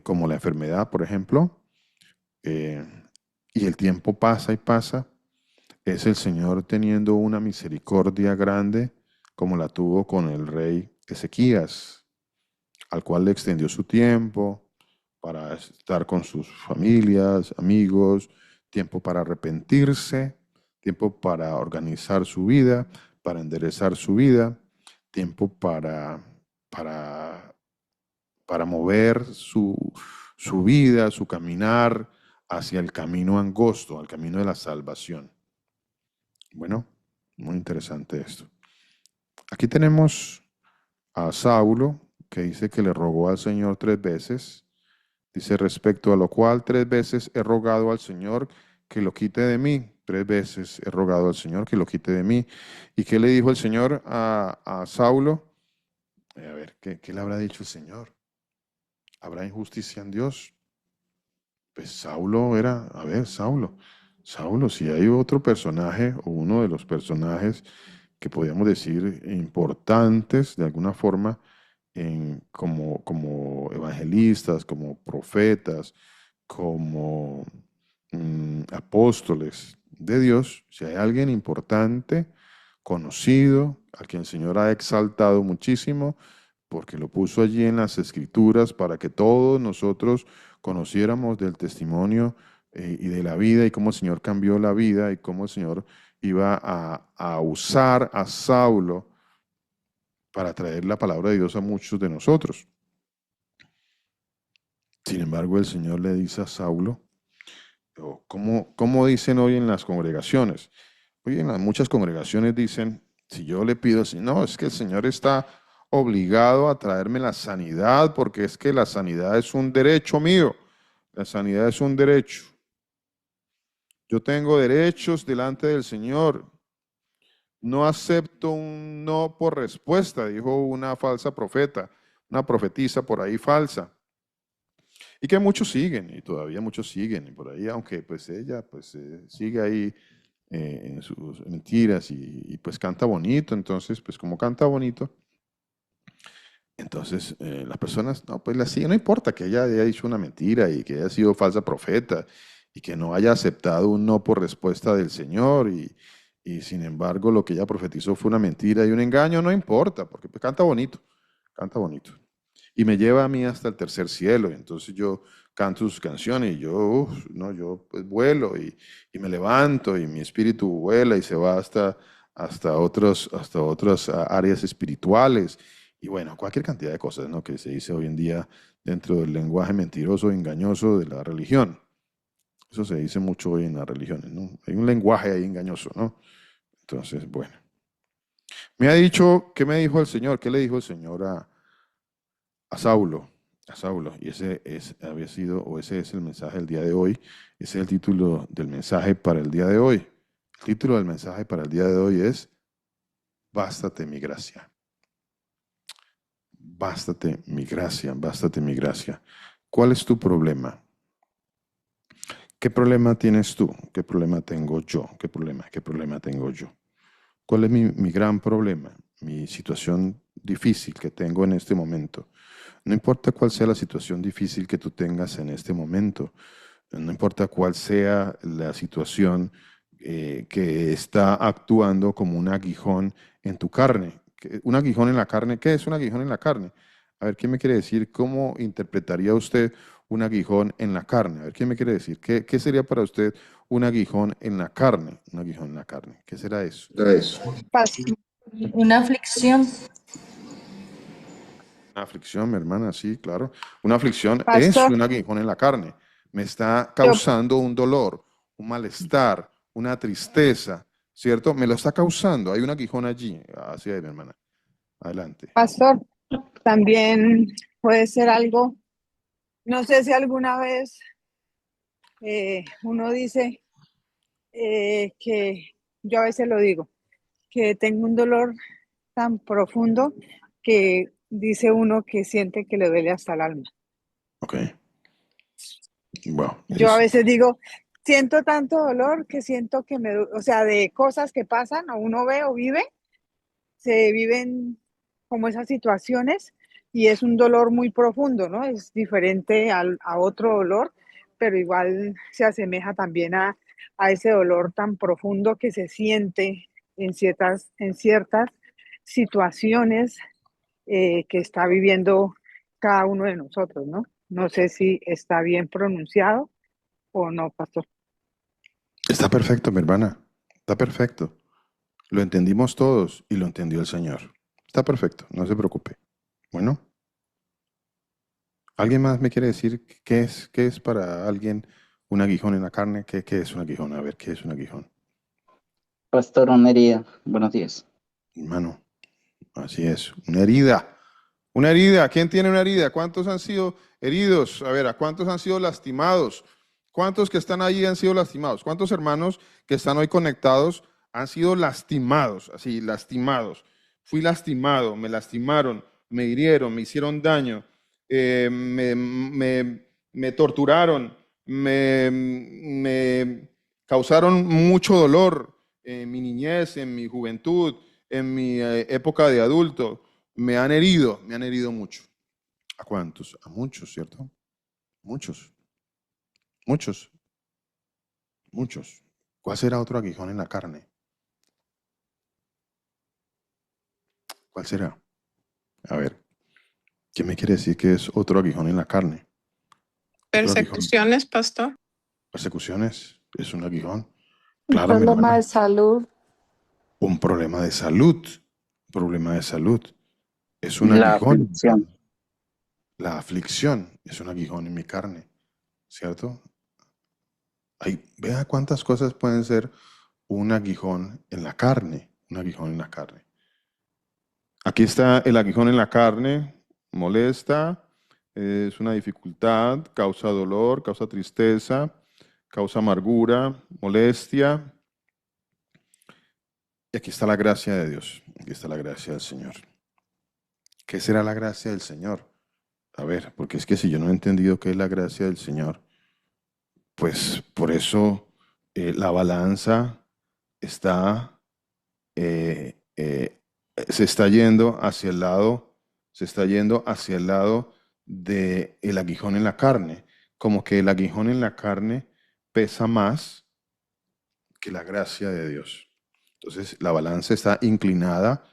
como la enfermedad, por ejemplo, eh, y el tiempo pasa y pasa, es el Señor teniendo una misericordia grande como la tuvo con el rey Ezequías, al cual le extendió su tiempo para estar con sus familias, amigos, tiempo para arrepentirse, tiempo para organizar su vida, para enderezar su vida, tiempo para, para mover su vida, su caminar hacia el camino angosto, al camino de la salvación. Bueno, muy interesante esto. Aquí tenemos a Saulo, que dice que le rogó al Señor 3 veces. Dice, respecto a lo cual 3 veces he rogado al Señor que lo quite de mí. 3 veces he rogado al Señor que lo quite de mí. ¿Y qué le dijo el Señor a Saulo? A ver, ¿qué le habrá dicho el Señor? ¿Habrá injusticia en Dios? Pues Saulo era, a ver, Saulo, si hay otro personaje o uno de los personajes que podríamos decir importantes de alguna forma como evangelistas, como profetas, como apóstoles de Dios, si hay alguien importante, conocido, a quien el Señor ha exaltado muchísimo, porque lo puso allí en las Escrituras para que todos nosotros conociéramos del testimonio y de la vida y cómo el Señor cambió la vida y cómo el Señor iba a usar a Saulo para traer la palabra de Dios a muchos de nosotros. Sin embargo, el Señor le dice a Saulo, ¿cómo dicen hoy en las congregaciones? Hoy en muchas congregaciones dicen, si yo le pido, no, es que el Señor está obligado a traerme la sanidad porque es que la sanidad es un derecho mío. La sanidad es un derecho. Yo tengo derechos delante del Señor. No acepto un no por respuesta, dijo una falsa profeta, una profetisa por ahí falsa. Y que muchos siguen, y todavía muchos siguen, y por ahí, aunque pues ella pues sigue ahí en sus mentiras y pues canta bonito, entonces pues como canta bonito, entonces las personas, no, pues la siguen, no importa que ella haya dicho una mentira y que haya sido falsa profeta y que no haya aceptado un no por respuesta del Señor y sin embargo lo que ella profetizó fue una mentira y un engaño, no importa, porque pues, canta bonito, canta bonito. Y me lleva a mí hasta el tercer cielo. Y entonces yo canto sus canciones y yo pues vuelo y me levanto y mi espíritu vuela y se va hasta otras áreas espirituales. Y bueno, cualquier cantidad de cosas, ¿no?, que se dice hoy en día dentro del lenguaje mentiroso e engañoso de la religión. Eso se dice mucho hoy en las religiones, ¿no? Hay un lenguaje ahí engañoso, ¿no? Entonces, bueno. Me ha dicho, ¿qué me dijo el Señor? ¿Qué le dijo el Señor a Saulo? Y ese había sido, o ese es el mensaje del día de hoy. Ese es el título del mensaje para el día de hoy. El título del mensaje para el día de hoy es Bástate mi gracia. Bástate mi gracia, bástate mi gracia. ¿Cuál es tu problema? ¿Qué problema tienes tú? ¿Qué problema tengo yo? ¿Qué problema tengo yo? ¿Cuál es mi gran problema? Mi situación difícil que tengo en este momento. No importa cuál sea la situación difícil que tú tengas en este momento, no importa cuál sea la situación que está actuando como un aguijón en tu carne. ¿Un aguijón en la carne? ¿Qué es un aguijón en la carne? A ver, ¿qué me quiere decir? ¿Cómo interpretaría usted un aguijón en la carne? A ver, ¿qué me quiere decir? ¿Qué sería para usted un aguijón en la carne? Un aguijón en la carne. ¿Qué será eso? Pas- Una aflicción. Una aflicción, mi hermana, sí, claro. Una aflicción es Pastor, un aguijón en la carne. Me está yo, causando un dolor, un malestar, una tristeza, ¿cierto? Me lo está causando. Hay un aguijón allí. Así es, mi hermana. Adelante. pastor, también puede ser algo, no sé si alguna vez uno dice que yo a veces lo digo, que tengo un dolor tan profundo que dice uno que siente que le duele hasta el alma. Ok. Wow. Yo a veces digo, siento tanto dolor que siento que o sea, de cosas que pasan o uno ve o vive, se viven como esas situaciones y es un dolor muy profundo, ¿no? Es diferente a otro dolor, pero igual se asemeja también a ese dolor tan profundo que se siente en ciertas situaciones que está viviendo cada uno de nosotros, ¿no? No sé si está bien pronunciado o no, pastor. Está perfecto, mi hermana. Está perfecto. Lo entendimos todos y lo entendió el Señor. Está perfecto. No se preocupe. Bueno, ¿alguien más me quiere decir qué es para alguien un aguijón en la carne? ¿Qué es un aguijón? A ver, ¿qué es un aguijón? Pastor, una herida. Buenos días. Hermano, así es. Una herida. Una herida. ¿Quién tiene una herida? ¿Cuántos han sido heridos? A ver, ¿a cuántos han sido lastimados? ¿Cuántos que están ahí han sido lastimados? ¿Cuántos hermanos que están hoy conectados han sido lastimados? Así, lastimados. Fui lastimado, me lastimaron, me hirieron, me hicieron daño, me torturaron, me causaron mucho dolor en mi niñez, en mi juventud, en mi época de adulto. Me han herido mucho. ¿A cuántos? A muchos, ¿cierto? Muchos, muchos, muchos. ¿Cuál será otro aguijón en la carne? ¿Cuál será? A ver, ¿qué me quiere decir que es otro aguijón en la carne? Otro aguijón. Persecuciones, pastor. Persecuciones, es un aguijón. Un Claro, mi problema hermana. de salud. Un problema de salud. Un problema de salud. Es un La aguijón. aflicción. La aflicción es un aguijón en mi carne, ¿cierto? Vea cuántas cosas pueden ser un aguijón en la carne, un aguijón en la carne. Aquí está el aguijón en la carne, molesta, es una dificultad, causa dolor, causa tristeza, causa amargura, molestia. Y aquí está la gracia de Dios, aquí está la gracia del Señor. ¿Qué será la gracia del Señor? A ver, porque es que si yo no he entendido qué es la gracia del Señor, pues por eso la balanza está, se está yendo hacia el lado, se está yendo hacia el lado del aguijón en la carne, como que el aguijón en la carne pesa más que la gracia de Dios. Entonces la balanza está inclinada,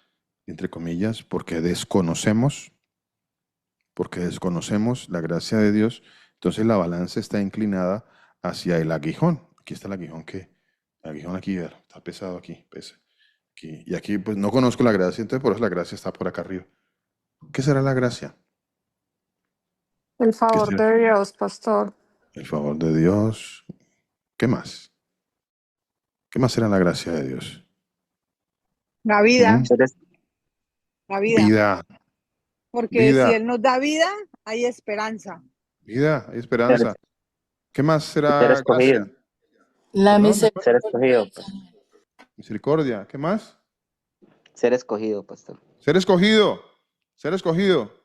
entre comillas, porque desconocemos la gracia de Dios. Entonces la balanza está inclinada hacia el aguijón. Aquí está el aguijón el aguijón aquí, está pesado aquí, pesa. Aquí. Y aquí pues no conozco la gracia, entonces por eso la gracia está por acá arriba. ¿Qué será la gracia? El ¿Qué favor será? de Dios, pastor. El favor de Dios. ¿Qué más? ¿Qué más será la gracia de Dios? La vida, Seres, la vida. Vida, Porque si vida, Él nos da vida, hay esperanza. vida, hay ser, esperanza. ¿Qué más ser será escogido. gracia? La ¿Perdón? misericordia. Ser escogido, pues. Misericordia. ¿Qué más? Ser escogido, pastor. Ser escogido. Ser escogido.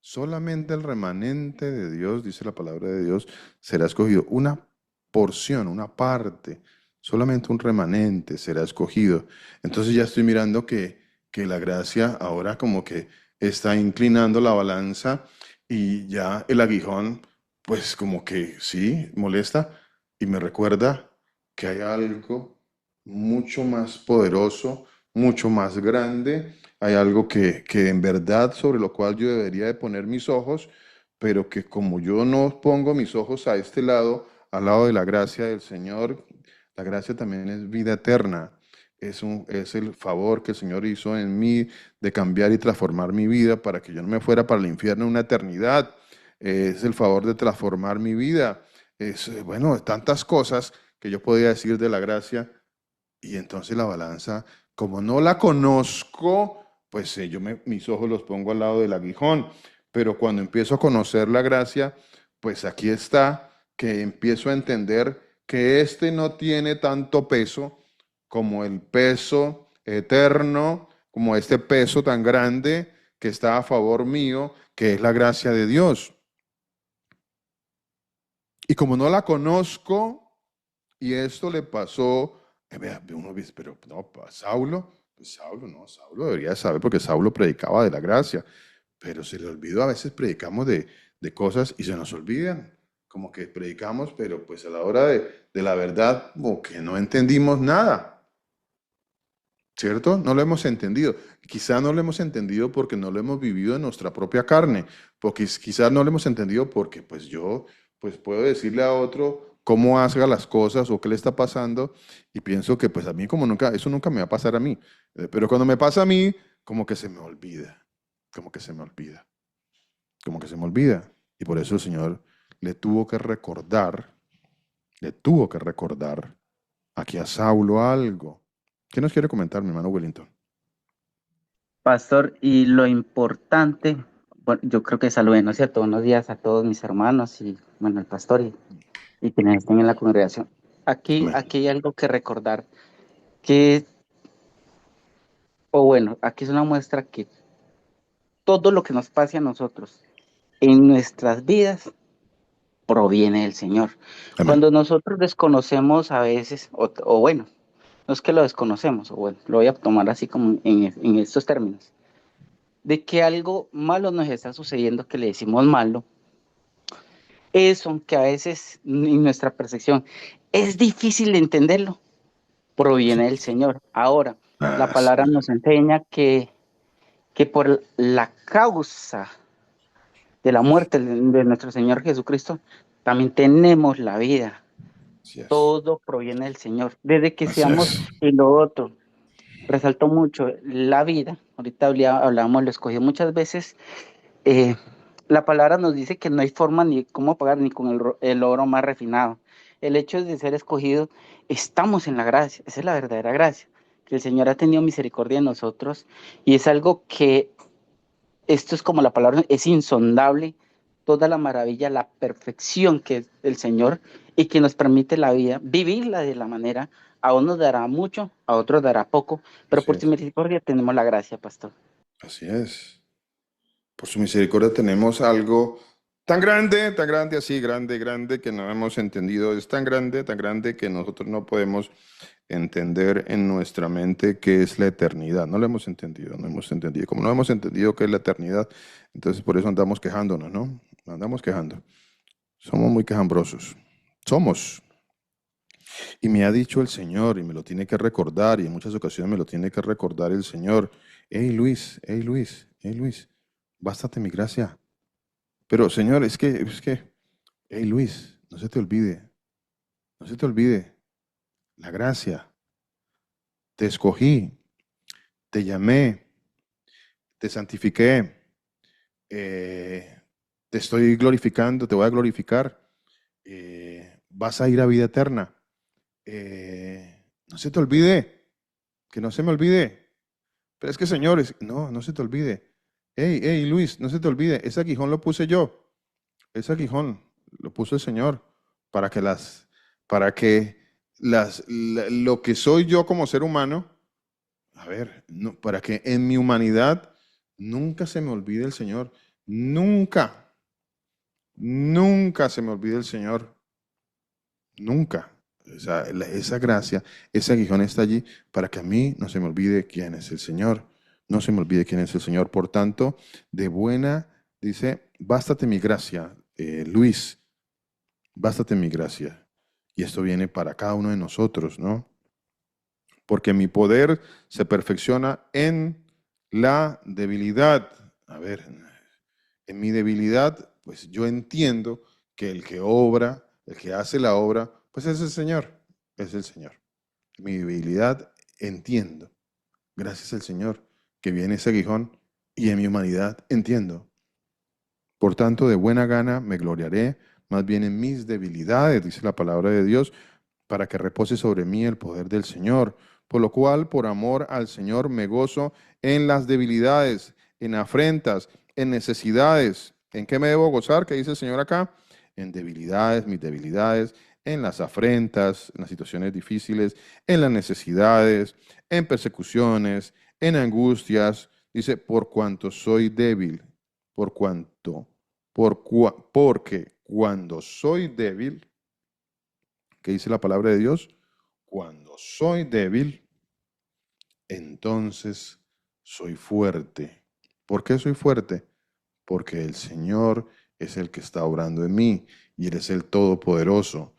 Solamente el remanente de Dios, dice la palabra de Dios, será escogido. Una porción, una parte, solamente un remanente será escogido. Entonces ya estoy mirando que la gracia ahora como que está inclinando la balanza y ya el aguijón, pues como que sí, molesta y me recuerda que hay algo mucho más poderoso, mucho más grande. Hay algo que en verdad sobre lo cual yo debería de poner mis ojos, pero que como yo no pongo mis ojos a este lado, al lado de la gracia del Señor, la gracia también es vida eterna. Es el favor que el Señor hizo en mí de cambiar y transformar mi vida para que yo no me fuera para el infierno una eternidad. Es el favor de transformar mi vida. Es, bueno, tantas cosas que yo podía decir de la gracia y entonces la balanza, como no la conozco, pues mis ojos los pongo al lado del aguijón. Pero cuando empiezo a conocer la gracia, pues aquí está, que empiezo a entender que este no tiene tanto peso como el peso eterno, como este peso tan grande que está a favor mío, que es la gracia de Dios. Y como no la conozco, y esto le pasó, uno dice, pero no, Saulo, pues Saulo debería saber porque Saulo predicaba de la gracia, pero se le olvidó, a veces predicamos de cosas y se nos olvidan, como que predicamos, pero pues a la hora de la verdad, como que no entendimos nada. ¿Cierto? No lo hemos entendido. Quizá no lo hemos entendido porque no lo hemos vivido en nuestra propia carne, porque quizás no lo hemos entendido porque pues yo pues puedo decirle a otro cómo haga las cosas o qué le está pasando y pienso que pues a mí como nunca, eso nunca me va a pasar a mí. Pero cuando me pasa a mí, como que se me olvida, como que se me olvida, como que se me olvida. Y por eso el Señor le tuvo que recordar aquí a Saulo algo. ¿Qué nos quiere comentar, mi hermano Wellington? Pastor, y lo importante, bueno, yo creo que saluden, ¿no es cierto? Buenos días a todos mis hermanos y, bueno, el pastor y quienes estén en la congregación. Aquí Amén. hay algo que recordar, que, o bueno, aquí es una muestra que todo lo que nos pase a nosotros en nuestras vidas proviene del Señor. Amén. Cuando nosotros desconocemos a veces, o bueno, no es que lo desconocemos, o bueno, lo voy a tomar así como en estos términos, de que algo malo nos está sucediendo, que le decimos malo, eso que a veces en nuestra percepción es difícil de entenderlo, proviene del Señor. Ahora, la Ah, palabra sí. nos enseña que por la causa de la muerte de nuestro Señor Jesucristo, también tenemos la vida. Así es. Todo proviene del Señor. Desde que Así seamos es. y lo otro, resaltó mucho la vida. Ahorita hablábamos, lo escogió muchas veces. eh, la palabra nos dice que no hay forma ni cómo pagar ni con el oro más refinado. El hecho de ser escogido, estamos en la gracia. Esa es la verdadera gracia. Que el Señor ha tenido misericordia de nosotros y es algo que, esto es como la palabra, es insondable, toda la maravilla, la perfección que es el Señor y que nos permite la vida, vivirla de la manera, a unos dará mucho, a otros dará poco, pero Así por su es. misericordia tenemos la gracia, pastor. Así es. Por su misericordia tenemos algo tan grande, así, grande, grande, que no hemos entendido. Es tan grande que nosotros no podemos entender en nuestra mente qué es la eternidad. No lo hemos entendido, no hemos entendido. Como no hemos entendido qué es la eternidad, entonces por eso andamos quejándonos, ¿no? Andamos quejando. Somos muy quejambrosos. Somos. Y me ha dicho el Señor, y me lo tiene que recordar, y en muchas ocasiones me lo tiene que recordar el Señor. Hey Luis, hey Luis, bástate mi gracia. Pero Señor, hey Luis, no se te olvide, no se te olvide la gracia. Te escogí, te llamé, te santifiqué, te estoy glorificando, te voy a glorificar, vas a ir a vida eterna. No se te olvide, que no se me olvide. Pero es que, señores, no se te olvide. Hey, Luis, no se te olvide, ese aguijón lo puse yo. Ese aguijón lo puso el Señor para que lo que soy yo como ser humano, a ver, para que en mi humanidad nunca se me olvide el Señor. Nunca, nunca se me olvide el Señor. Nunca. O sea, esa gracia, ese aguijón está allí para que a mí no se me olvide quién es el Señor. No se me olvide quién es el Señor. Por tanto, de buena, dice, bástate mi gracia, Luis, bástate mi gracia. Y esto viene para cada uno de nosotros, ¿no? Porque mi poder se perfecciona en la debilidad. A ver, en mi debilidad, pues yo entiendo que el que obra, el que hace la obra, pues es el Señor, es el Señor. En mi debilidad entiendo, gracias al Señor, que viene ese aguijón, y en mi humanidad entiendo. Por tanto, de buena gana me gloriaré, más bien en mis debilidades, dice la palabra de Dios, para que repose sobre mí el poder del Señor. Por lo cual, por amor al Señor, me gozo en las debilidades, en afrentas, en necesidades. ¿En qué me debo gozar? ¿Qué dice el Señor acá? En debilidades, mis debilidades, en las afrentas, en las situaciones difíciles, en las necesidades, en persecuciones, en angustias. Dice, por cuanto soy débil, porque cuando soy débil, ¿qué dice la palabra de Dios? Cuando soy débil, entonces soy fuerte. ¿Por qué soy fuerte? Porque el Señor es el que está obrando en mí y Él es el Todopoderoso.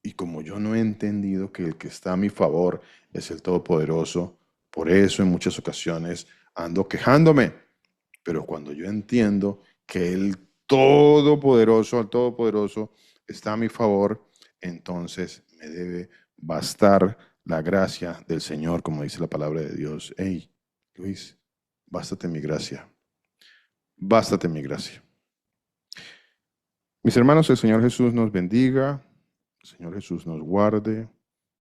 Y como yo no he entendido que el que está a mi favor es el Todopoderoso, por eso en muchas ocasiones ando quejándome. Pero cuando yo entiendo que el Todopoderoso está a mi favor, entonces me debe bastar la gracia del Señor, como dice la palabra de Dios. Hey, Luis, bástate mi gracia. Bástate mi gracia. Mis hermanos, el Señor Jesús nos bendiga, el Señor Jesús nos guarde.